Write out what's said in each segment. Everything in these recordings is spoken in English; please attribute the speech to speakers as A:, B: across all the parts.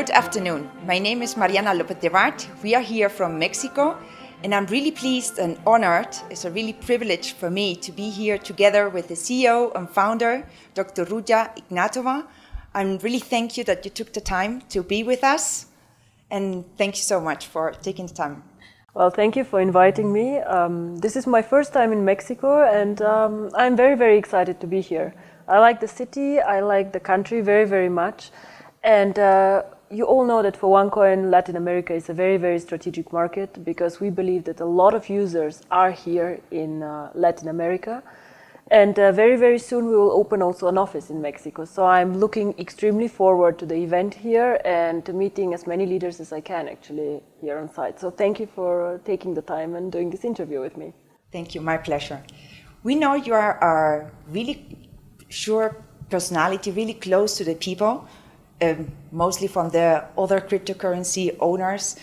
A: Good afternoon. My name is Mariana Lopez de Vart. We are here from Mexico, and I'm really pleased and honored. It's a really privilege for me to be here together with the CEO and founder, Dr. Ruja Ignatova. I'm really thank you that you took the time to be with us, and thank you so much for taking the time.
B: Well, thank you for inviting me. This is my first time in Mexico, and I'm very, very excited to be here. I like the city, I like the country very, very much. And you all know that for OneCoin, Latin America is a very, very strategic market because we believe that a lot of users are here in Latin America. And very, very soon we will open also an office in Mexico. So I'm looking extremely forward to the event here and to meeting as many leaders as I can actually here on site. So thank you for taking the time and doing this interview with me.
A: Thank you, my pleasure. We know you are a really sure personality, really close to the people. Mostly from the other cryptocurrency owners,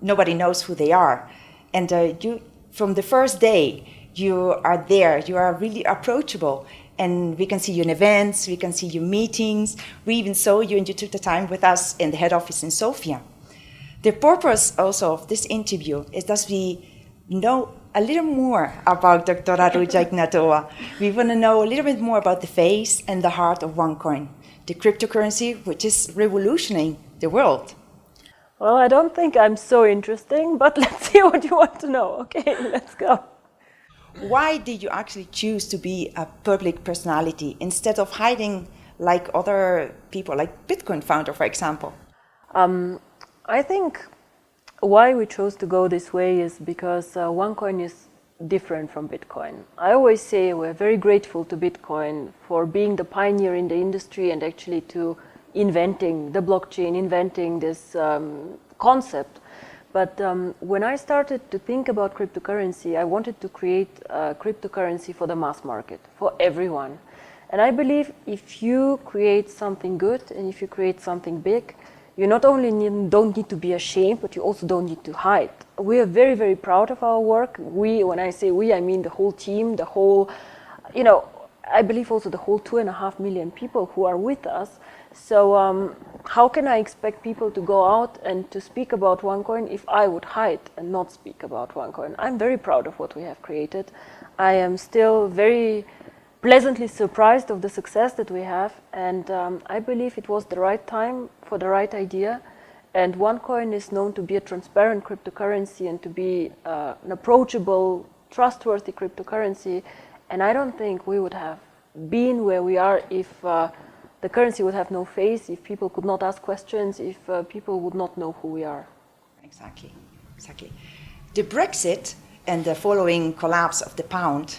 A: nobody knows who they are. And you, from the first day, you are there, you are really approachable. And we can see you in events, we can see you in meetings. We even saw you and you took the time with us in the head office in Sofia. The purpose also of this interview is that we know a little more about Dr. Ruja Ignatova. We want to know a little bit more about the face and the heart of OneCoin, the cryptocurrency which is revolutionizing the world.
B: Well, I don't think I'm so interesting, but let's see what you want to know. Okay, let's go.
A: Why did you actually choose to be a public personality instead of hiding like other people, like Bitcoin founder, for example?
B: I think why we chose to go this way is because OneCoin is different from Bitcoin. I always say we're very grateful to Bitcoin for being the pioneer in the industry and actually to inventing the blockchain, inventing this concept. But when I started to think about cryptocurrency, I wanted to create a cryptocurrency for the mass market, for everyone. And I believe if you create something good and if you create something big, you not only don't need to be ashamed, but you also don't need to hide. We are very, very proud of our work. We, when I say we, I mean the whole team, the whole, I believe also the whole 2.5 million people who are with us. So how can I expect people to go out and to speak about OneCoin if I would hide and not speak about OneCoin? I'm very proud of what we have created. I am still very pleasantly surprised of the success that we have, and I believe it was the right time for the right idea. And OneCoin is known to be a transparent cryptocurrency and to be an approachable, trustworthy cryptocurrency. And I don't think we would have been where we are if the currency would have no face, if people could not ask questions, if people would not know who we are.
A: Exactly. The Brexit and the following collapse of the pound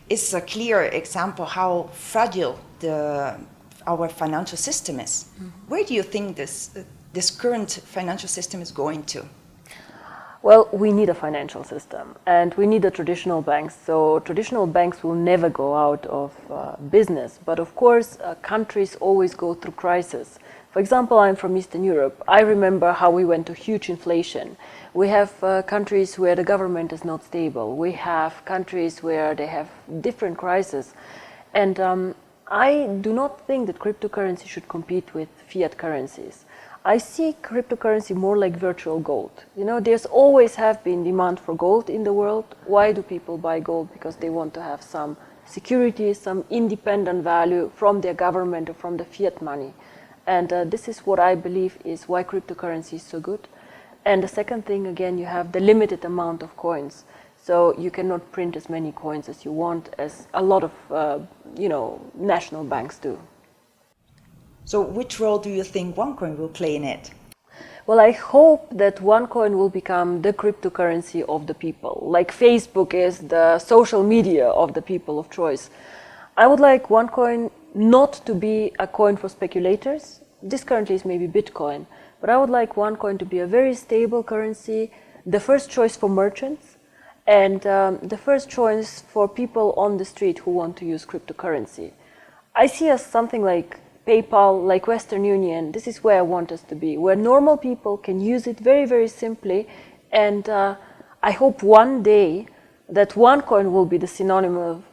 A: is a clear example how fragile our financial system is. Mm-hmm. Where do you think this current financial system is going to?
B: Well, we need a financial system and we need the traditional banks. So traditional banks will never go out of business. But of course, countries always go through crisis. For example, I'm from Eastern Europe. I remember how we went to huge inflation. We have countries where the government is not stable. We have countries where they have different crises. And I do not think that cryptocurrency should compete with fiat currencies. I see cryptocurrency more like virtual gold. There's always have been demand for gold in the world. Why do people buy gold? Because they want to have some security, some independent value from their government or from the fiat money. And this is what I believe is why cryptocurrency is so good. And the second thing, again, you have the limited amount of coins. So you cannot print as many coins as you want, as a lot of, national banks do.
A: So which role do you think OneCoin will play in it?
B: Well, I hope that OneCoin will become the cryptocurrency of the people, like Facebook is the social media of the people of choice. I would like OneCoin not to be a coin for speculators. This currently is maybe Bitcoin, but I would like OneCoin to be a very stable currency, the first choice for merchants, and the first choice for people on the street who want to use cryptocurrency. I see us something like PayPal, like Western Union. This is where I want us to be, where normal people can use it very, very simply. And I hope one day that OneCoin will be the synonym of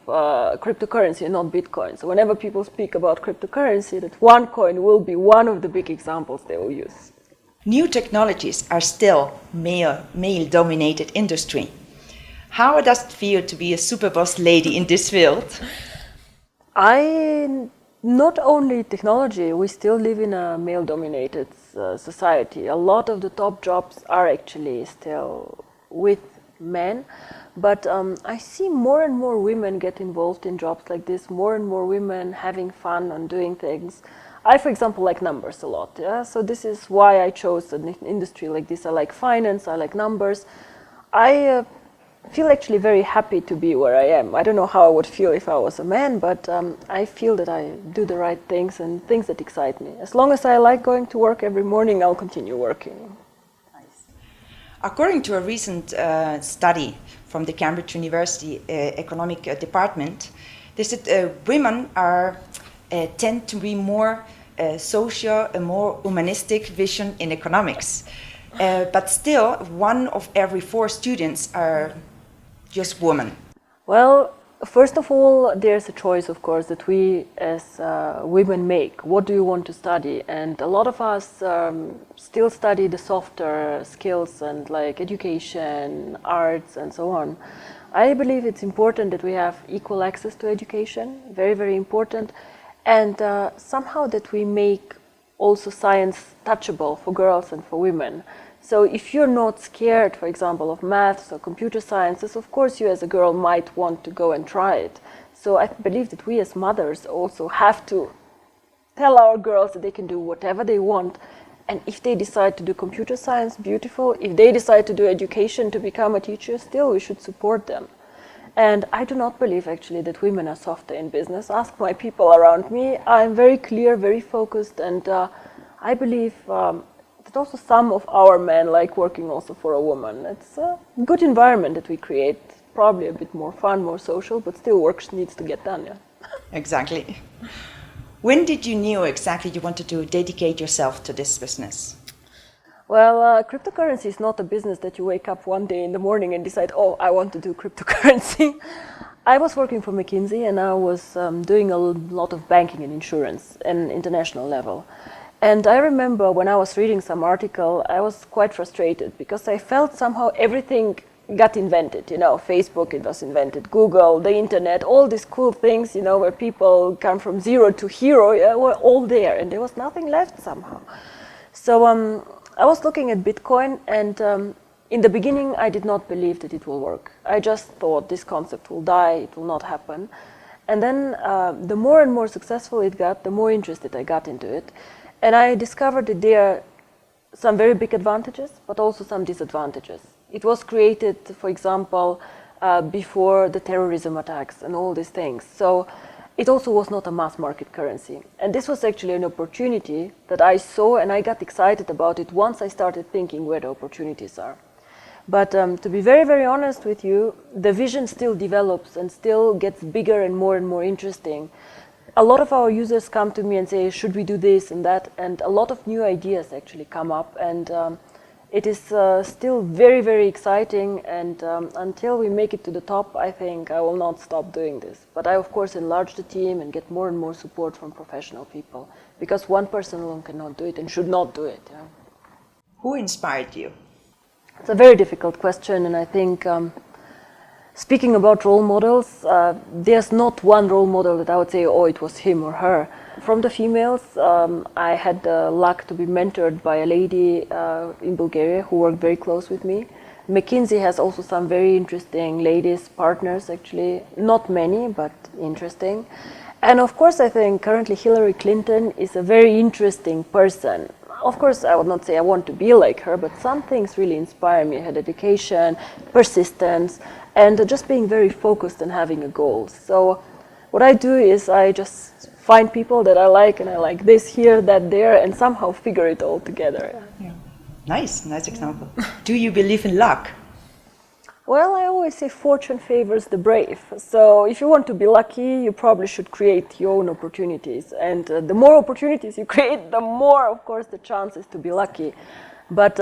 B: cryptocurrency and not Bitcoin. So whenever people speak about cryptocurrency, that OneCoin will be one of the big examples they will use.
A: New technologies are still male-dominated industry. How does it feel to be a super boss lady in this field?
B: Not only technology, we still live in a male-dominated society. A lot of the top jobs are actually still with men, but I see more and more women get involved in jobs like this, more and more women having fun and doing things. I, for example, like numbers a lot, yeah? So this is why I chose an industry like this. I like finance, I like numbers. I feel actually very happy to be where I am. I don't know how I would feel if I was a man, but I feel that I do the right things and things that excite me. As long as I like going to work every morning, I'll continue working.
A: Nice. According to a recent study from the Cambridge University Economic Department, they said women tend to be more social and more humanistic vision in economics. But still, 1 of every 4 students are just women.
B: Well, first of all, there's a choice, of course, that we as women make. What do you want to study? And a lot of us still study the softer skills and like education, arts, and so on. I believe it's important that we have equal access to education, very, very important, and somehow that we make also science touchable for girls and for women. So if you're not scared, for example, of maths or computer sciences, of course you as a girl might want to go and try it. So I believe that we as mothers also have to tell our girls that they can do whatever they want. And if they decide to do computer science, beautiful. If they decide to do education to become a teacher, still we should support them. And I do not believe actually that women are softer in business. Ask my people around me. I'm very clear, very focused, and I believe that also some of our men like working also for a woman. It's a good environment that we create, probably a bit more fun, more social, but still work needs to get done, yeah.
A: Exactly. When did you know exactly you wanted to dedicate yourself to this business?
B: Well, cryptocurrency is not a business that you wake up one day in the morning and decide, oh, I want to do cryptocurrency. I was working for McKinsey and I was doing a lot of banking and insurance at an international level. And I remember when I was reading some article, I was quite frustrated because I felt somehow everything got invented. You know, Facebook, it was invented, Google, the internet, all these cool things, you know, where people come from zero to hero, yeah, were all there and there was nothing left somehow. So I was looking at Bitcoin and in the beginning I did not believe that it will work. I just thought this concept will die, it will not happen. And then the more and more successful it got, the more interested I got into it. And I discovered that there are some very big advantages, but also some disadvantages. It was created, for example, before the terrorism attacks and all these things. So it also was not a mass market currency. And this was actually an opportunity that I saw and I got excited about it once I started thinking where the opportunities are. But to be very, very honest with you, the vision still develops and still gets bigger and more interesting. A lot of our users come to me and say, should we do this and that? And a lot of new ideas actually come up. And it is still very, very exciting. And until we make it to the top, I think I will not stop doing this. But I, of course, enlarge the team and get more and more support from professional people. Because one person alone cannot do it and should not do it. Yeah.
A: Who inspired you?
B: It's a very difficult question. And I think speaking about role models, there's not one role model that I would say, oh, it was him or her. From the females, I had the luck to be mentored by a lady in Bulgaria who worked very close with me. McKinsey has also some very interesting ladies partners, actually. Not many, but interesting. And of course, I think currently Hillary Clinton is a very interesting person. Of course, I would not say I want to be like her, but some things really inspire me. Her dedication, persistence, and just being very focused and having a goal. So what I do is I just find people that I like, and I like this here, that there, and somehow figure it all together.
A: Yeah. Nice example. Do you believe in luck?
B: Well, I always say fortune favors the brave. So if you want to be lucky, you probably should create your own opportunities. And the more opportunities you create, the more, of course, the chances to be lucky. But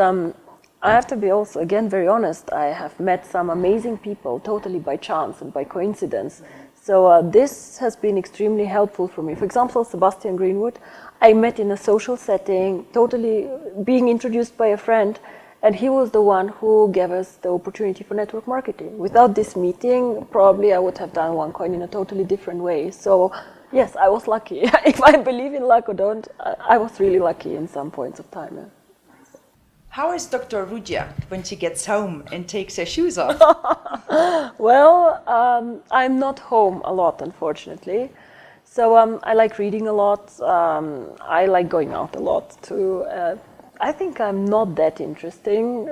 B: I have to be also, again, very honest. I have met some amazing people totally by chance and by coincidence. So this has been extremely helpful for me. For example, Sebastian Greenwood, I met in a social setting, totally being introduced by a friend, and he was the one who gave us the opportunity for network marketing. Without this meeting, probably I would have done OneCoin in a totally different way. So yes, I was lucky. If I believe in luck or don't, I was really lucky in some points of time. Yeah.
A: How is Dr. Ruja when she gets home and takes her shoes off?
B: Well, I'm not home a lot, unfortunately. So I like reading a lot. I like going out a lot too. I think I'm not that interesting.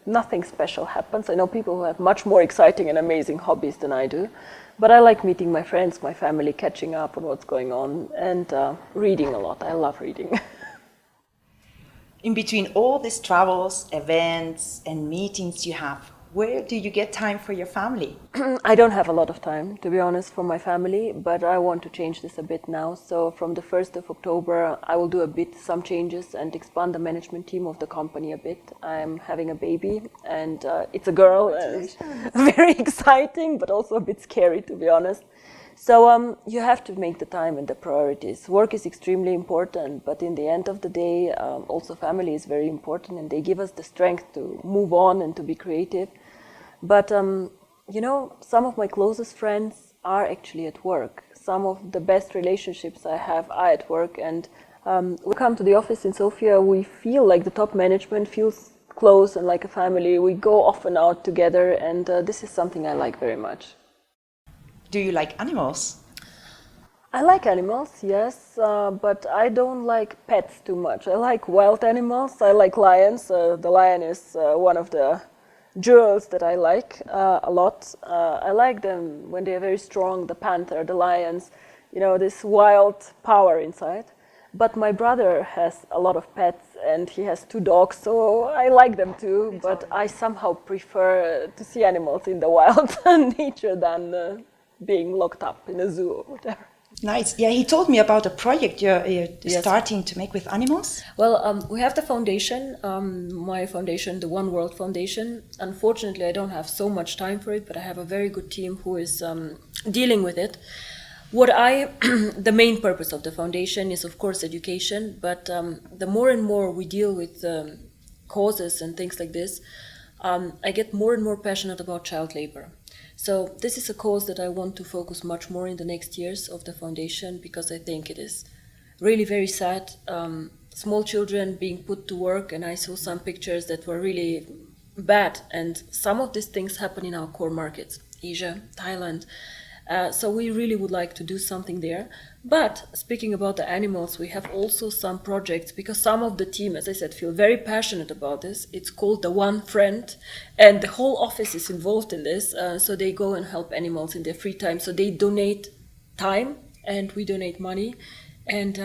B: Nothing special happens. I know people who have much more exciting and amazing hobbies than I do. But I like meeting my friends, my family, catching up on what's going on, and reading a lot. I love reading.
A: In between all these travels, events, and meetings you have, where do you get time for your family?
B: I don't have a lot of time, to be honest, for my family, but I want to change this a bit now. So from the 1st of October, I will do some changes and expand the management team of the company a bit. I'm having a baby, and it's a girl. Very exciting, but also a bit scary, to be honest. So you have to make the time and the priorities. Work is extremely important, but in the end of the day, also family is very important, and they give us the strength to move on and to be creative. But you know, some of my closest friends are actually at work. Some of the best relationships I have are at work, and we come to the office in Sofia, we feel like the top management feels close and like a family. We go often out together, and this is something I like very much.
A: Do you like animals?
B: I like animals, yes, but I don't like pets too much. I like wild animals. I like lions. The lion is one of the jewels that I like a lot. I like them when they are very strong, the panther, the lions, you know, this wild power inside. But my brother has a lot of pets, and he has 2 dogs, so I like them too, but I somehow prefer to see animals in the wild nature than being locked up in a zoo or whatever.
A: Nice. Yeah, he told me about a project you're starting to make with animals.
B: Well, we have the foundation, my foundation, the One World Foundation. Unfortunately, I don't have so much time for it, but I have a very good team who is dealing with it. The main purpose of the foundation is, of course, education, but the more and more we deal with causes and things like this, I get more and more passionate about child labor. So this is a cause that I want to focus much more in the next years of the foundation, because I think it is really very sad. Small children being put to work, and I saw some pictures that were really bad, and some of these things happen in our core markets, Asia, Thailand. So we really would like to do something there. But speaking about the animals, we have also some projects, because some of the team, as I said, feel very passionate about this. It's called the One Friend, and the whole office is involved in this. So they go and help animals in their free time. So they donate time, and we donate money. And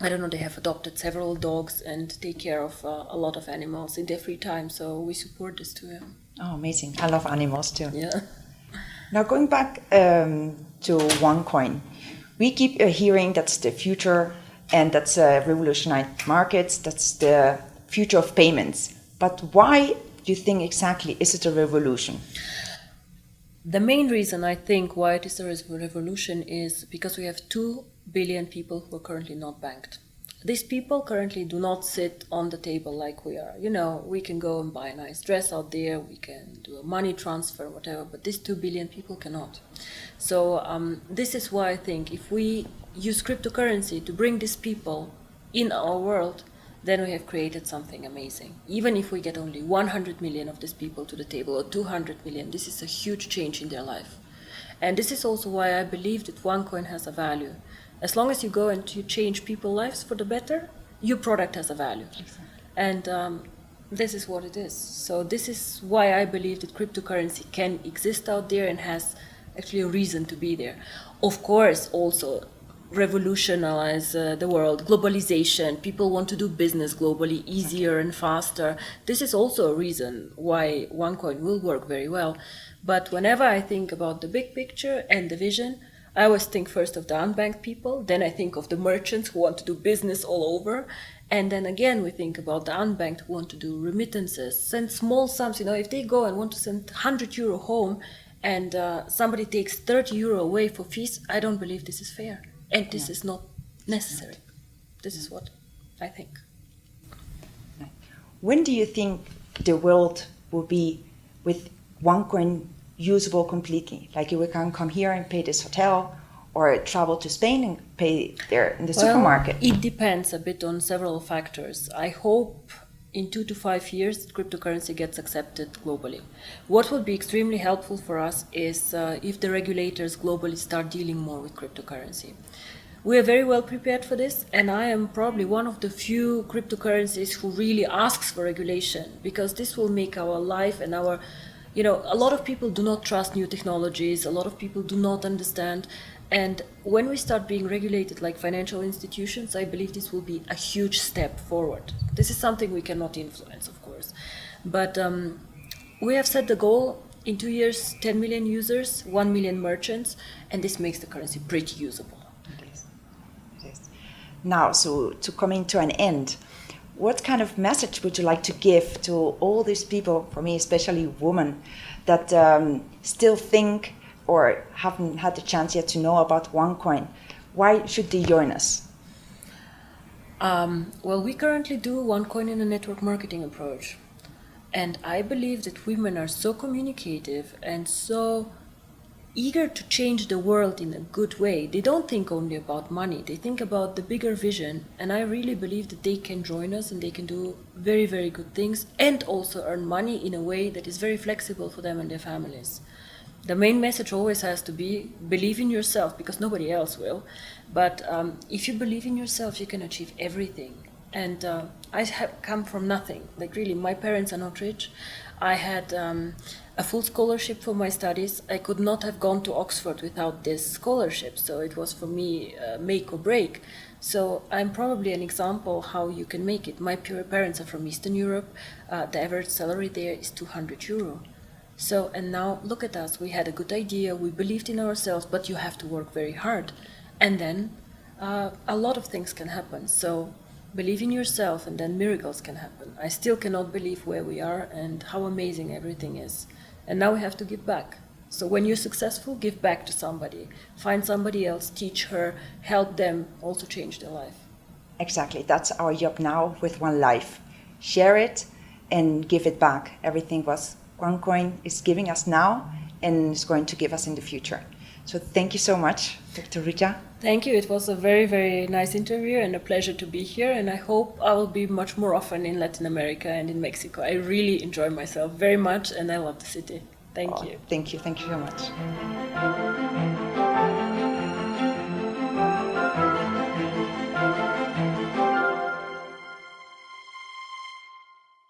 B: I don't know, they have adopted several dogs and take care of a lot of animals in their free time. So we support this too.
A: Oh, amazing. I love animals too.
B: Yeah.
A: Now going back to OneCoin, we keep hearing that's the future, and that's revolutionize markets, that's the future of payments. But why do you think exactly is it a revolution?
B: The main reason I think why it is a revolution is because we have 2 billion people who are currently not banked. These people currently do not sit on the table like we are. You know, we can go and buy a nice dress out there, we can do a money transfer, whatever, but these 2 billion people cannot. So this is why I think if we use cryptocurrency to bring these people in our world, then we have created something amazing. Even if we get only 100 million of these people to the table, or 200 million, this is a huge change in their life. And this is also why I believe that OneCoin has a value. As long as you go and you change people's lives for the better, your product has a value. Exactly. And this is what it is. So this is why I believe that cryptocurrency can exist out there and has actually a reason to be there. Of course, also revolutionize the world, globalization, people want to do business globally easier and faster. This is also a reason why OneCoin will work very well. But whenever I think about the big picture and the vision, I always think first of the unbanked people, then I think of the merchants who want to do business all over, And then again, we think about the unbanked who want to do remittances, send small sums. If they go and want to send €100 home and somebody takes €30 away for fees, I don't believe this is fair. And this is not necessary. This is what I think.
A: When do you think the world will be with OneCoin usable completely? Like we can come here and pay this hotel, or travel to Spain and pay there in the supermarket?
B: It depends a bit on several factors. I hope in 2 to 5 years cryptocurrency gets accepted globally. What would be extremely helpful for us is if the regulators globally start dealing more with cryptocurrency. We are very well prepared for this, and I am probably one of the few cryptocurrencies who really asks for regulation, because this will make our life and our, a lot of people do not trust new technologies, a lot of people do not understand, and when we start being regulated like financial institutions, I believe this will be a huge step forward. This is something we cannot influence, of course, but we have set the goal in 2 years, 10 million users, 1 million merchants, and this makes the currency pretty usable.
A: Now, so to coming to an end, what kind of message would you like to give to all these people, for me especially women, that still think or haven't had the chance yet to know about OneCoin? Why should they join us?
B: Well, we currently do OneCoin in a network marketing approach. And I believe that women are so communicative and so eager to change the world in a good way. They don't think only about money, they think about the bigger vision, and I really believe that they can join us and they can do very, very good things and also earn money in a way that is very flexible for them and their families. The main message always has to be believe in yourself, because nobody else will, but if you believe in yourself you can achieve everything. And I have come from nothing, like really my parents are not rich. I had a full scholarship for my studies. I could not have gone to Oxford without this scholarship, so it was for me make or break. So I'm probably an example how you can make it. My parents are from Eastern Europe. The average salary there is €200. So, and now look at us, we had a good idea, we believed in ourselves, but you have to work very hard. And then a lot of things can happen. So believe in yourself and then miracles can happen. I still cannot believe where we are and how amazing everything is. And now we have to give back. So when you're successful, give back to somebody. Find somebody else, teach her, help them also change their life.
A: Exactly, that's our job now with One Life. Share it and give it back. Everything was OneCoin is giving us now and is going to give us in the future. So thank you so much, Dr. Ruja.
B: Thank you. It was a very, very nice interview and a pleasure to be here. And I hope I will be much more often in Latin America and in Mexico. I really enjoy myself very much and I love the city. Thank you.
A: Thank you. Thank you so much.